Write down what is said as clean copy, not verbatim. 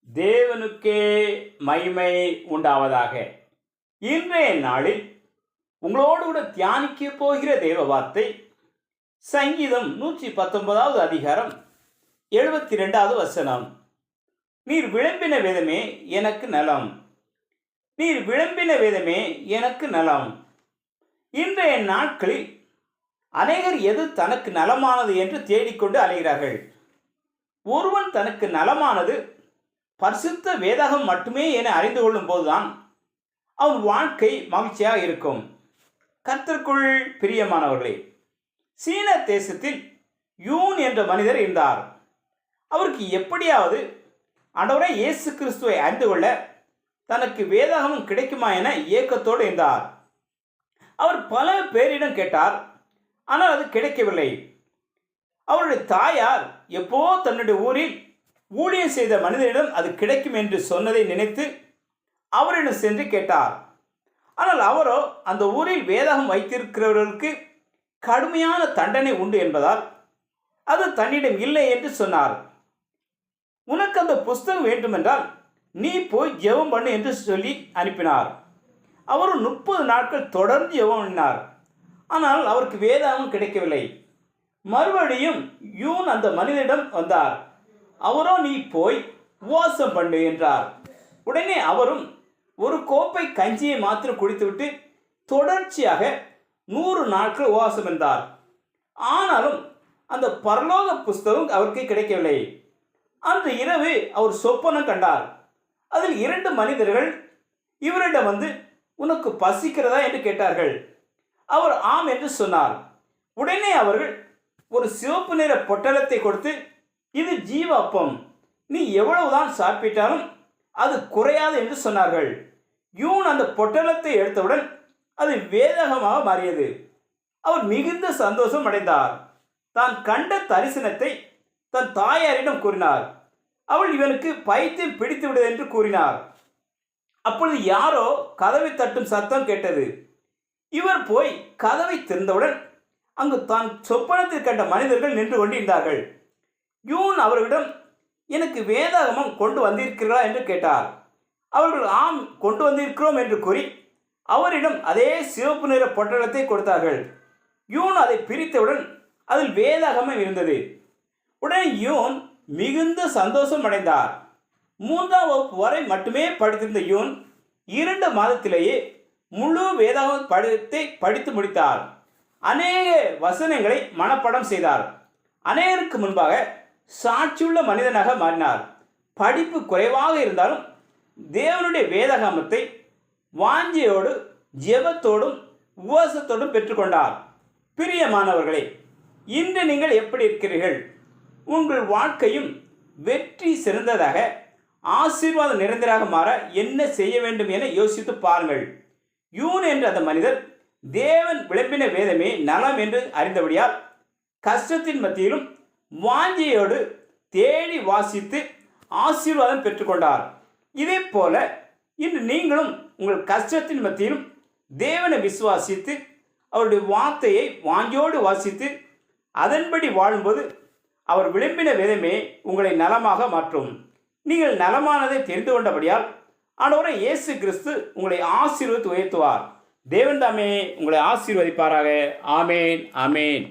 தேவனுக்கே மகிமை உண்டாவதாக. இன்றைய நாளில் உங்களோடு கூட தியானிக்க போகிற தேவ வார்த்தை சங்கீதம் 119வது அதிகாரம் 72வது வசனம். நீர் விளம்பின விதமே எனக்கு நலம், நீர் விளம்பின விதமே எனக்கு நலம். இன்றைய நாட்களில் அநேகர் எது தனக்கு நலமானது என்று தேடிக்கொண்டு அலைகிறார்கள். ஒருவன் தனக்கு நலமானது பரிசுத்த வேதாகம் மட்டுமே என அறிந்து கொள்ளும் போதுதான் அவன் வாழ்க்கை மகிழ்ச்சியாக இருக்கும். கர்த்தருக்குள் பிரியமானவர்களே, சீன தேசத்தில் யூன் என்ற மனிதர் இருந்தார். அவருக்கு எப்படியாவது ஆண்டவரே இயேசு கிறிஸ்துவை அறிந்து கொள்ள தனக்கு வேதாகமும் கிடைக்குமா என ஏக்கத்தோடு இருந்தார். அவர் பல பேரிடம் கேட்டார், ஆனால் அது கிடைக்கவில்லை. அவருடைய தாயார் எப்போ தன்னுடைய ஊரில் ஊழியம் செய்த மனிதனிடம் அது கிடைக்கும் என்று சொன்னதை நினைத்து அவரிடம் சென்று கேட்டார். ஆனால் அவரோ அந்த ஊரில் வேதாகம் வைத்திருக்கிறவர்களுக்கு கடுமையான தண்டனை உண்டு என்பதால் அது தன்னிடம் இல்லை என்று சொன்னார். உனக்கு அந்த புஸ்தகம் வேண்டுமென்றால் நீ போய் ஜெபம் பண்ணு என்று சொல்லி அனுப்பினார். அவர் 30 நாட்கள் தொடர்ந்து ஜெபம் பண்ணினார். ஆனால் அவருக்கு வேதாகம் கிடைக்கவில்லை. மறுபடியும் யூன் அந்த மனிதனிடம் வந்தார். அவரோ நீ போய் உபவாசம் பண்ணு என்றார். உடனே அவரும் ஒரு கோப்பை கஞ்சியை மாத்திரம் குடித்துவிட்டு தொடர்ச்சியாக 100 நாட்கள் உபவாசம் இருந்தார். ஆனாலும் அந்த பரலோக புஸ்தகம் அவருக்கு கிடைக்கவில்லை. அன்று இரவு அவர் சொப்பனம் கண்டார். அதில் 2 மனிதர்கள் இவரிடம் வந்து உனக்கு பசிக்கிறதா என்று கேட்டார்கள். அவர் ஆம் என்று சொன்னார். உடனே அவர்கள் ஒரு சிவப்பு நிற பொட்டலத்தை கொடுத்து, இது ஜீவ அப்பம், நீ எவ்வளவுதான் சாப்பிட்டாலும் அது குறையாது என்று சொன்னார்கள். யூன் அந்த பொட்டலத்தை எடுத்தவுடன் அது வேதகமாக மாறியது. அவர் மிகுந்த சந்தோஷம் அடைந்தார். தான் கண்ட தரிசனத்தை தன் தாயாரிடம் கூறினார். அவள் இவனுக்கு பைத்தியம் பிடித்து விடுது என்று கூறினார். அப்பொழுது யாரோ கதவை தட்டும் சத்தம் கேட்டது. இவர் போய் கதவை திறந்தவுடன் அங்கு தான் சொப்பனத்தில் கண்ட மனிதர்கள் நின்று கொண்டிருந்தார்கள். யூன் அவர்களிடம் எனக்கு வேதாகமம் கொண்டு வந்திருக்கிறீர்களா என்று கேட்டார். அவர்கள் ஆம் கொண்டு வந்திருக்கிறோம் என்று கூறி அவரிடம் அதே சிவப்பு நிற பொட்டலத்தை கொடுத்தார்கள். யூன் அதை பிரித்தவுடன் அதில் வேதாகமம் இருந்தது. உடனே யூன் மிகுந்த சந்தோஷம் அடைந்தார். 3ஆம் வகுப்பு வரை மட்டுமே படித்திருந்த யூன் 2 மாதத்திலேயே முழு வேதாகம படித்து முடித்தார். அநேக வசனங்களை மனப்பாடம் செய்தார். அநேகருக்கு முன்பாக சாட்சியுள்ள மனிதனாக மாறினார். படிப்பு குறைவாக இருந்தாலும் தேவனுடைய வேதாகமத்தை வாஞ்சியோடு ஜெபத்தோடும் உபவாசத்தோடும் பெற்றுக்கொண்டார். பிரியமானவர்களே, இன்று நீங்கள் எப்படி இருக்கிறீர்கள்? உங்கள் வாழ்க்கையும் வெற்றி சிறந்ததாக ஆசீர்வாதம் நிறைந்ததாக மாற என்ன செய்ய வேண்டும் என யோசித்து பாருங்கள். யூன் என்ற அந்த மனிதர் தேவன் விளம்பின வேதமே நலம் என்று அறிந்தபடியால் கஷ்டத்தின் மத்தியிலும் வாஞ்சியோடு தேடி வாசித்து ஆசீர்வாதம் பெற்றுக்கொண்டார். இதே போல இன்று நீங்களும் உங்கள் கஷ்டத்தின் மத்தியிலும் தேவனை விசுவாசித்து அவருடைய வார்த்தையை வாஞ்சியோடு வாசித்து அதன்படி வாழும்போது அவர் விளம்பின வேதமே உங்களை நலமாக மாற்றும். நீங்கள் நலமானதை தெரிந்து கொண்டபடியால் ஆண்டவரே இயேசு கிறிஸ்து உங்களை ஆசீர்வதித்து உயர்த்துவார். தேவன் தாமே உங்களை ஆசீர்வதிப்பாராக. ஆமேன், ஆமேன்.